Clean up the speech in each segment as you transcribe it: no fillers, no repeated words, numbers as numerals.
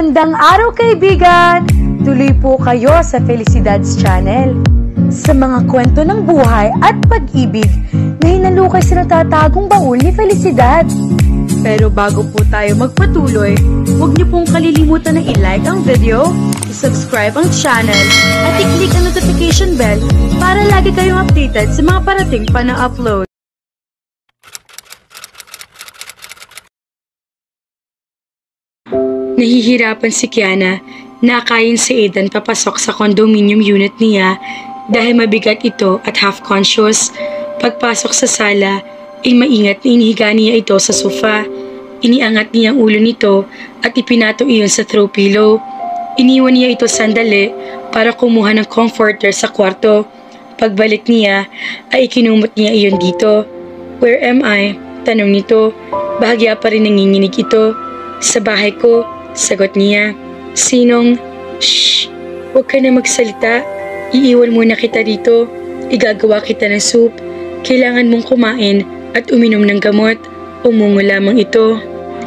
Magandang araw kaibigan! Tuloy po kayo sa Felicidad's Channel. Sa mga kwento ng buhay at pag-ibig na hinalukay sa natatagong baul ni Felicidad. Pero bago po tayo magpatuloy, huwag niyo pong kalilimutan na i-like ang video, i-subscribe ang channel, at i-click ang notification bell para lagi kayong updated sa mga parating pa na upload. Nahihirapan si Kiana na akayin si Aidan papasok sa condominium unit niya dahil mabigat ito at half-conscious. Pagpasok sa sala, ay maingat na inihiga niya ito sa sofa. Iniangat niya ang ulo nito at ipinato iyon sa throw pillow. Iniwan niya ito sandali para kumuha ng comforter sa kwarto. Pagbalik niya, ay ikinumot niya iyon dito. "Where am I?" tanong nito. Bahagya pa rin nanginginig ito. "Sa bahay ko," sagot niya. "Sinong?" "Shh! Huwag ka na magsalita. Iiwan muna kita dito. Igagawa kita ng soup. Kailangan mong kumain at uminom ng gamot." Umungo lamang ito.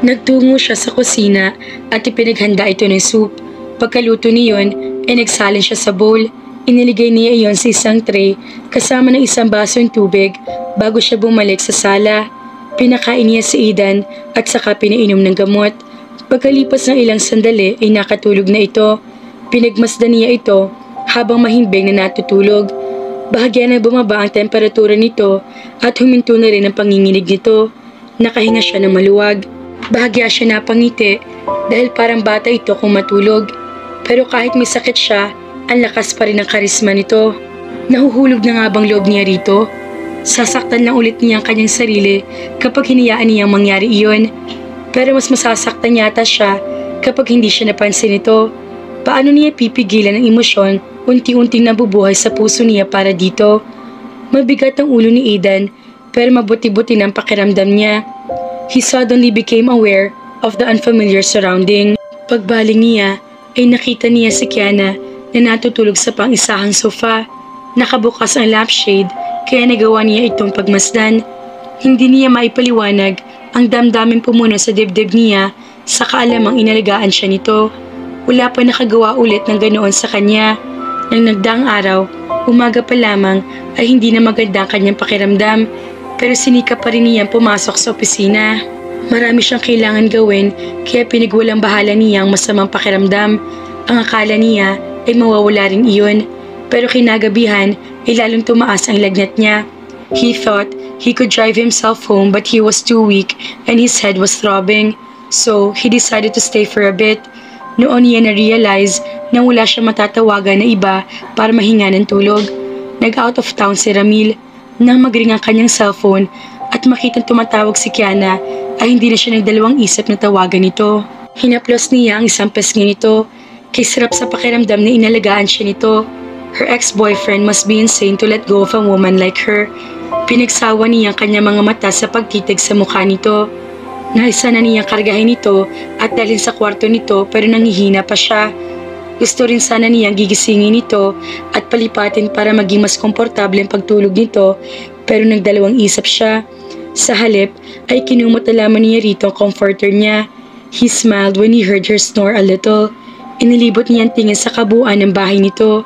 Nagtungo siya sa kusina at ipinaghanda ito ng soup. Pagkaluto niyon, ay nagsalin siya sa bowl. Iniligay niya iyon sa isang tray kasama ng isang basong tubig bago siya bumalik sa sala. Pinakain niya si Aidan at saka pinainom ng gamot. Pagkalipas ng ilang sandali ay nakatulog na ito. Pinagmasdan niya ito habang mahimbing na natutulog. Bahagya na bumaba ang temperatura nito at huminto na rin ang panginginig nito. Nakahinga siya ng maluwag. Bahagya siya napangiti dahil parang bata ito kung matulog. Pero kahit may sakit siya, ang lakas pa rin ang karisma nito. Nahuhulog na nga bang loob niya rito? Sasaktan lang ulit niya ang kanyang sarili kapag hinayaan niyang mangyari iyon. Pero mas masasaktan yata siya kapag hindi siya napansin ito. Paano niya pipigilan ang emosyon unti-unting nabubuhay sa puso niya para dito? Mabigat ang ulo ni Aidan pero mabuti-buti ng pakiramdam niya. He suddenly became aware of the unfamiliar surrounding. Pagbaling niya ay nakita niya si Kiana na natutulog sa pang-isahang sofa. Nakabukas ang lampshade kaya nagawa niya itong pagmasdan. Hindi niya maipaliwanag ang damdaming pumuno sa dibdib niya sa kaalamang inalagaan siya nito. Wala pa nakagawa ulit ng ganoon sa kanya. Nang nagdaang araw, umaga pa lamang ay hindi na maganda ang kanyang pakiramdam pero sinikap pa rin niyang pumasok sa opisina. Marami siyang kailangan gawin kaya pinagwalang bahala niya ang masamang pakiramdam. Ang akala niya ay mawawala rin iyon pero kinagabihan ay lalong tumaas ang lagnat niya. He thought he could drive himself home but he was too weak and his head was throbbing. So, he decided to stay for a bit. Noon niya na-realize na wala siya matatawagan na iba para mahinga ng tulog. Nag-out of town si Ramil. Nang magring ang kanyang cellphone at makitang tumatawag si Kiana ay hindi na siya nagdalawang isip na tawagan ito. Hinaplos niya ang isang pesngin nito. Kay sarap sa pakiramdam na inalagaan siya nito. Her ex-boyfriend must be insane to let go of a woman like her. Pinagsawa niya ang kanyang mga mata sa pagtitig sa mukha nito. Naisa na niyang kargahin ito at dalhin sa kwarto nito pero nanghihina pa siya. Gusto rin sana niyang gigisingin ito at palipatin para maging mas komportable ang pagtulog nito pero nagdalawang isip siya. Sa halip ay kinumot na lamang niya rito ang comforter niya. He smiled when he heard her snore a little. Inilibot niya ang tingin sa kabuuan ng bahay nito.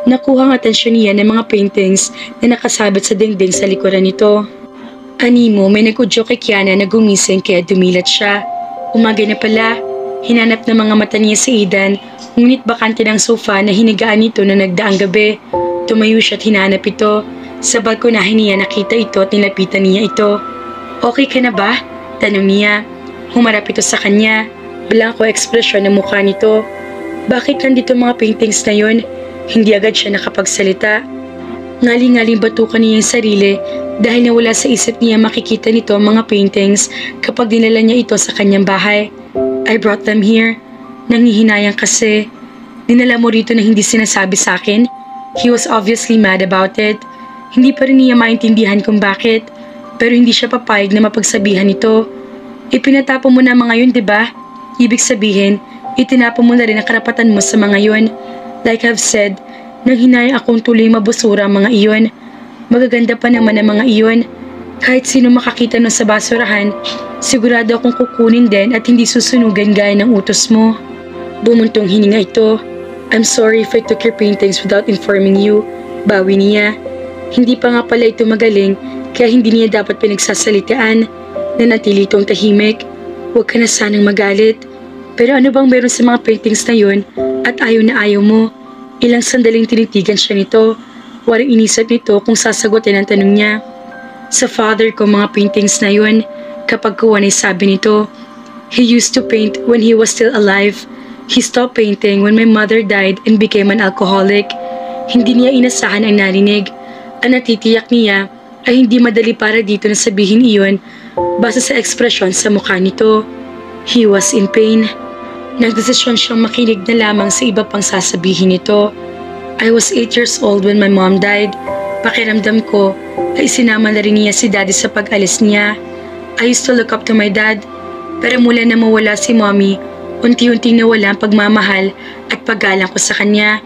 Nakuha ang atensyon niya ng mga paintings na nakasabit sa dingding sa likuran nito. Animo, may nag-udyo kay Kiana na gumising kaya dumilat siya. Umaga na pala. Hinanap ng mga mata niya si Aidan, ngunit bakante ng sofa na hinigaan nito na nagdaang gabi. Tumayo siya at hinanap ito. Sa balkonahin niya nakita ito at nilapitan niya ito. "Okay ka na ba?" tanong niya. Humarap ito sa kanya. Blanco ekspresyon ng mukha nito. "Bakit nandito mga paintings na yun?" Hindi agad siya nakapagsalita. Ngaling-ngaling batukan niya yung sarili dahil nawala sa isip niya makikita nito ang mga paintings kapag dinala niya ito sa kanyang bahay. "I brought them here." Nangihinayang kasi. "Dinala mo rito na hindi sinasabi sa akin?" He was obviously mad about it. Hindi pa rin niya maintindihan kung bakit, pero hindi siya papayag na mapagsabihan ito. "Ipinatapon mo na mga yun, diba? Ibig sabihin, itinapon mo na rin ang karapatan mo sa mga yun. Like I've said, nanghinayang akong tuloy mabusura ang mga iyon. Magaganda pa naman ang mga iyon. Kahit sino makakita nun sa basurahan, sigurado akong kukunin din at hindi susunugan gaya ng utos mo." Bumuntong hininga ito. I'm sorry if I took your paintings without informing you. Bawi niya. Hindi pa nga pala ito magaling, kaya hindi niya dapat pinagsasalitaan. Nanatili itong tahimik. Huwag ka na sanang magalit. Pero ano bang meron sa mga paintings na yun at ayaw na ayaw mo? Ilang sandaling tinitigan siya nito. Walang inisip nito kung sasagutin ang tanong niya. Sa father ko mga paintings na yun. Kapag kuwan ay sabi nito, he used to paint when he was still alive. He stopped painting when my mother died and became an alcoholic. Hindi niya inasahan ang narinig. Ang natitiyak niya ay hindi madali para dito na sabihin iyon base sa ekspresyon sa mukha nito. He was in pain. Nagdesisyon siyang makinig na lamang sa iba pang sasabihin nito. I was 8 years old when my mom died. Pakiramdam ko ay sinama na rin niya si daddy sa pag-alis niya. I used to look up to my dad. Pero mula na mawala si mommy, unti-unting nawala ang pagmamahal at paggalang ko sa kanya.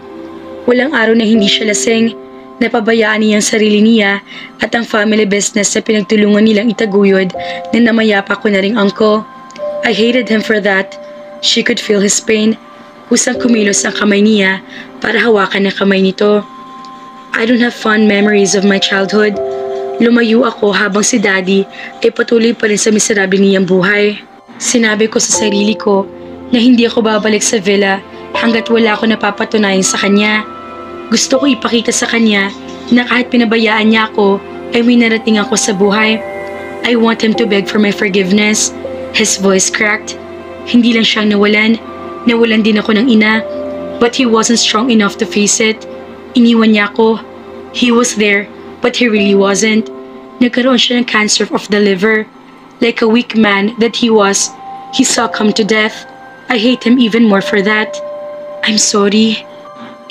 Walang araw na hindi siya lasing. Napabayaan niya ang sarili niya at ang family business na pinagtulungan nilang itaguyod na namayapa ko na ring uncle. I hated him for that. She could feel his pain. Husang kumilos ang kamay niya para hawakan ang kamay nito. I don't have fond memories of my childhood. Lumayo ako habang si daddy ay patuloy pa rin sa miserable niyang buhay. Sinabi ko sa sarili ko na hindi ako babalik sa villa hanggat wala ako napapatunayan sa kanya. Gusto ko ipakita sa kanya na kahit pinabayaan niya ako ay may narating ako sa buhay. I want him to beg for my forgiveness. His voice cracked. Hindi lang siyang nawalan din ako ng ina, but he wasn't strong enough to face it. Iniwan niya ako. He was there, but he really wasn't. Nagkaroon siya ng cancer of the liver. Like a weak man that he was, he saw come to death. I hate him even more for that. I'm sorry.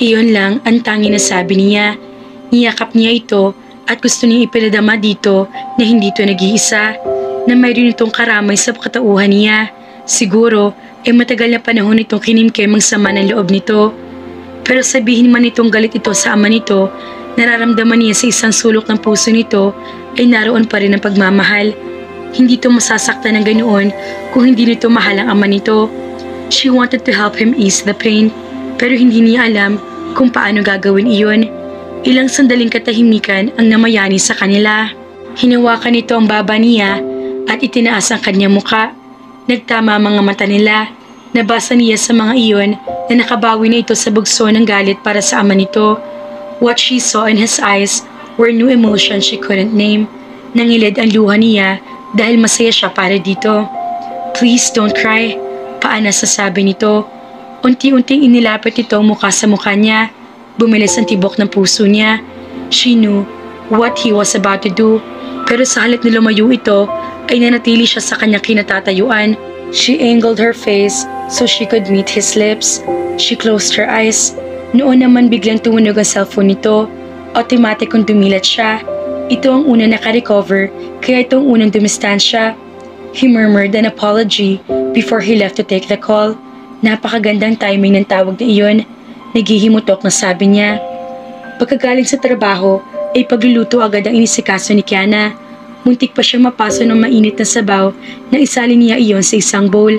Iyon lang ang tanging na sabi niya. Niyakap niya ito at gusto niyang ipinadama dito na hindi ito nag-iisa, na mayroon itong karamay sa katauhan niya. Siguro, matagal na panahon itong kinimkim ang sama ng loob nito. Pero sabihin man itong galit ito sa ama nito, nararamdaman niya sa isang sulok ng puso nito ay naroon pa rin ang pagmamahal. Hindi ito masasaktan ng ganoon kung hindi nito mahal ang ama nito. She wanted to help him ease the pain, pero hindi niya alam kung paano gagawin iyon. Ilang sandaling katahimikan ang namayani sa kanila. Hinawakan nito ang baba niya at itinaas ang kanyang muka. Nagtama mga mata nila. Nabasa niya sa mga iyon na nakabawi na ito sa bugso ng galit para sa ama nito. What she saw in his eyes were new emotions she couldn't name. Nangilid ang luha niya dahil masaya siya para dito. Please don't cry, paana sasabi nito. Unti-unting inilapit ito mukha sa mukha niya. Bumilis ang tibok ng puso niya. She knew what he was about to do. Pero sa halip na lumayo ito, ay nanatili siya sa kanyang kinatatayuan. She angled her face so she could meet his lips. She closed her eyes. Noon naman biglang tumunog ang cellphone nito. Automatic kung dumilat siya. Ito ang unang naka-recover, kaya itong unang dumistansya. He murmured an apology before he left to take the call. Napakagandang timing ng tawag na iyon. Naghihimutok na sabi niya. Pagkagaling sa trabaho, ay pagluluto agad ang inisikaso ni Kiana. Muntik pa siyang mapaso ng mainit na sabaw na isali niya iyon sa isang bowl.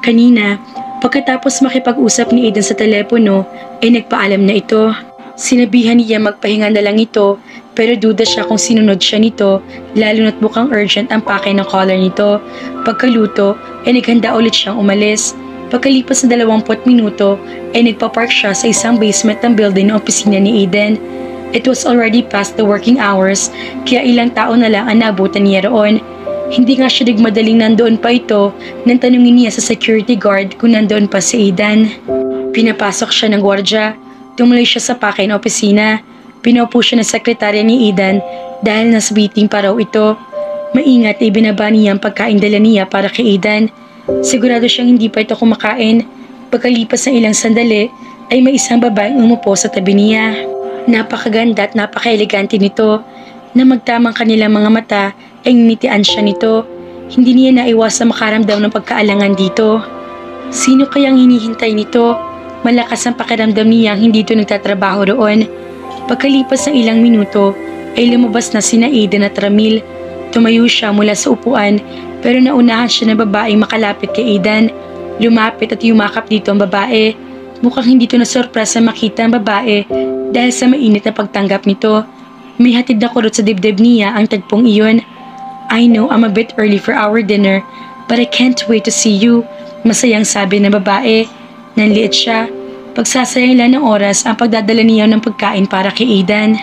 Kanina, pagkatapos makipag-usap ni Aiden sa telepono, ay nagpaalam na ito. Sinabihan niya magpahinga na lang ito, pero duda siya kung sinunod siya nito, lalo na't mukhang urgent ang pakay ng caller nito. Pagkaluto, ay naghanda ulit siyang umalis. Pagkalipas na 20 minuto, ay nagpa-park siya sa isang basement ng building ng opisina ni Aiden. It was already past the working hours, kaya ilang tao na lang ang naabutan niya roon. Hindi nga siya nagmadaling nandoon pa ito nang tanungin niya sa security guard kung nandoon pa si Aidan. Pinapasok siya ng gwardya. Tumuloy siya sa pakay ng opisina. Pinaupo siya ng sekretarya ni Aidan dahil nasa meeting pa raw ito. Maingat ay binaba niya ang pagkain dala niya para kay Aidan. Sigurado siyang hindi pa ito kumakain. Pagkalipas ng ilang sandali ay may isang babaeng umupo sa tabi niya. Napakaganda at napaka-elegante nito. Na magtamang kanilang mga mata ay nginitian siya nito. Hindi niya naiwasang makaramdam ng pagkaalangan dito. Sino kayang hinihintay nito? Malakas ang pakiramdam niyang hindi ito nagtatrabaho roon. Pagkalipas ng ilang minuto ay lumabas na sina Aiden at Ramil. Tumayo siya mula sa upuan pero naunahan siya ng babaeng makalapit kay Aidan. Lumapit at yumakap dito ang babae. Mukhang hindi ito na sorpresa makita ang babae dahil sa mainit na pagtanggap nito. May hatid na kurot sa dibdib niya ang tagpong iyon. I know I'm a bit early for our dinner, but I can't wait to see you. Masayang sabi ng babae. Nanliit siya. Pagsasayang lang ng oras ang pagdadala niya ng pagkain para kay Aidan.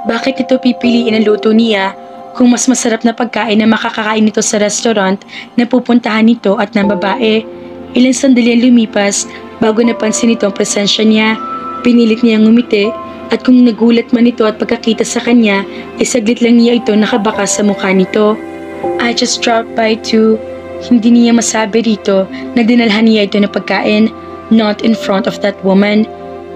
Bakit ito pipiliin ang luto niya kung mas masarap na pagkain na makakakain nito sa restaurant na pupuntahan nito at ng babae? Ilang sandali ang lumipas bago napansin nito ang presensya niya. Pinilit niyang ngumiti at kung nagulat man ito at pagkakita sa kanya, ay saglit lang niya ito nakabaka sa mukha nito. I just dropped by to... Hindi niya masabi rito na dinalhan niya ito ng pagkain, not in front of that woman.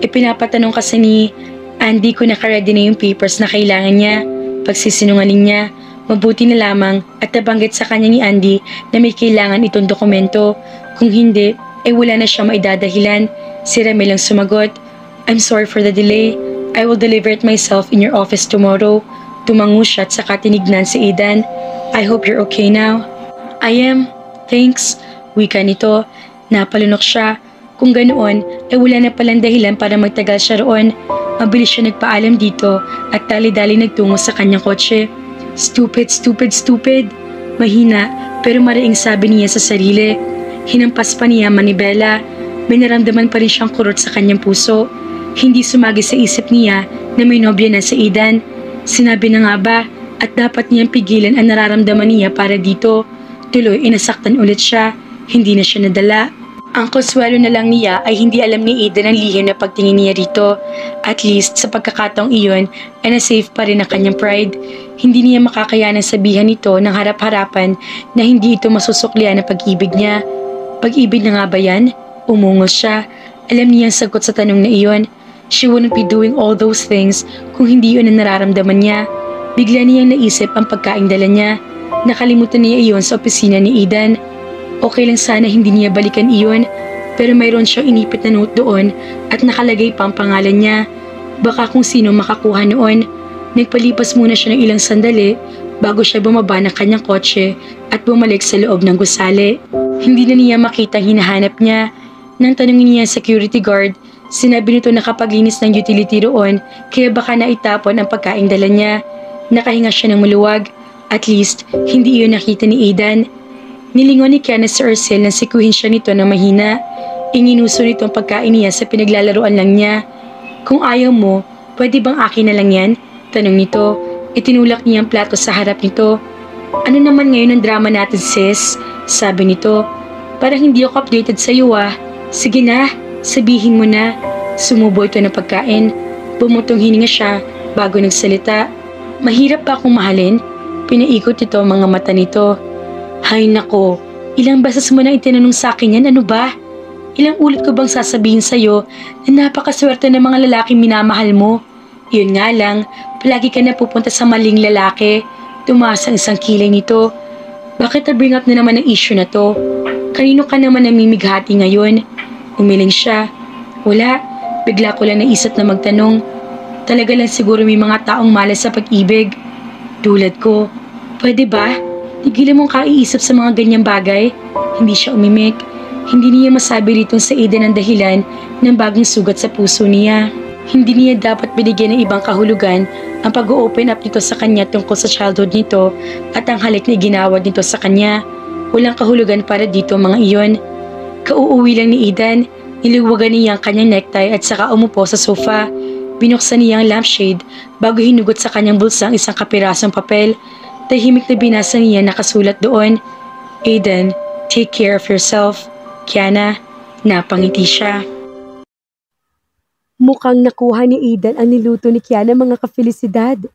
Ipinapatanong kasi ni Andy kung nakaready na yung papers na kailangan niya. Pagsisinungaling niya, mabuti na lamang at nabanggit sa kanya ni Andy na may kailangan itong dokumento. Kung hindi, ay wala na siya maidadahilan. Si Ramel ang sumagot, I'm sorry for the delay. I will deliver it myself in your office tomorrow. Tumango siya at saka tinignan si Aidan. I hope you're okay now. I am. Thanks. Wika nito. Napalunok siya. Kung ganoon, ay wala na palang dahilan para magtagal siya roon. Mabilis siya nagpaalam dito at dali-dali nagtungo sa kanyang kotse. Stupid, stupid, stupid. Mahina pero maraing sabi niya sa sarili. Hinampas pa niya manibela. May naramdaman pa rin siyang kurot sa kanyang puso. Hindi sumagi sa isip niya na may nobya na sa Aidan. Sinabi na nga ba at dapat niyang pigilan ang nararamdaman niya para dito. Tuloy inasaktan ulit siya. Hindi na siya nadala. Ang konsuelo na lang niya ay hindi alam ni Aidan ang lihim na pagtingin niya rito. At least sa pagkakataong iyon ay na-save pa rin ang kanyang pride. Hindi niya makakayanang sabihan ito ng harap-harapan na hindi ito masusuklian ng pag-ibig niya. Pag-ibig na nga ba yan? Umungos siya. Alam niya ang sagot sa tanong na iyon. She wouldn't be doing all those things kung hindi yun ang nararamdaman niya. Bigla niyang naisip ang pagkaing dala niya. Nakalimutan niya iyon sa opisina ni Aidan. Okay lang sana hindi niya balikan iyon, pero mayroon siyang inipit na note doon at nakalagay pa ang pangalan niya. Baka kung sino makakuha noon. Nagpalipas muna siya ng ilang sandali bago siya bumaba ng kanyang kotse at bumalik sa loob ng gusali. Hindi na niya makita ang hinahanap niya. Nang tanungin niya ang security guard, sinabi nito na kapaglinis ng utility roon kaya baka naitapon ang pagkaing dala niya. Nakahinga siya ng maluwag. At least, hindi iyon nakita ni Aidan. Nilingon ni Kiana si Ursil na sikuhin siya nito na mahina. Inginuso nito ang pagkain niya sa pinaglalaroan lang niya. Kung ayaw mo, pwede bang akin na lang yan? Tanong nito. Itinulak niya ang plato sa harap nito. Ano naman ngayon ang drama natin sis? Sabi nito. Parang hindi ako updated sa iyo ah. Sige na, sabihin mo na. Sumubo ito ng pagkain. Bumutong hininga siya bago nagsalita. Mahirap pa akong mahalin? Pinaikot ito ang mga mata nito. Hay nako, ilang beses mo na itinanong sa akin yan, ano ba? Ilang ulit ko bang sasabihin sa'yo na napakaswerte ng mga lalaking minamahal mo? Yun nga lang, palagi ka na pupunta sa maling lalaki. Tumaas ang isang kilay nito. Bakit na-bring up na naman ang issue na to? Kanino ka naman namimighati ngayon? Umiling siya. Wala, bigla ko lang naisip na magtanong. Talaga lang siguro may mga taong malas sa pag-ibig. Tulad ko. Pwede ba? Tigilan mong kaiisip sa mga ganyang bagay. Hindi siya umimik. Hindi niya masabi rito sa Aidan ang dahilan ng bagong sugat sa puso niya. Hindi niya dapat binigyan ng ibang kahulugan ang pag-open up nito sa kanya tungkol sa childhood nito at ang halik na iginawad nito sa kanya. Walang kahulugan para dito mga iyon. Kauuwi lang ni Aidan, niliwagan niya ang kanyang necktie at saka umupo sa sofa. Binuksan niya ang lampshade bago hinugot sa kanyang bulsa ang isang kapirasong papel. Tahimik na binasa niya nakasulat doon. Aidan, take care of yourself. Kiana, napangiti siya. Mukhang nakuha ni Aidan ang niluto ni Kiana mga kafelisidad.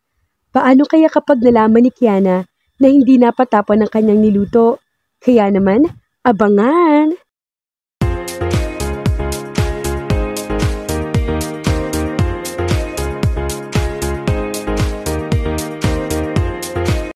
Paano kaya kapag nalaman ni Kiana na hindi napatapon ang kanyang niluto? Kaya naman, abangan!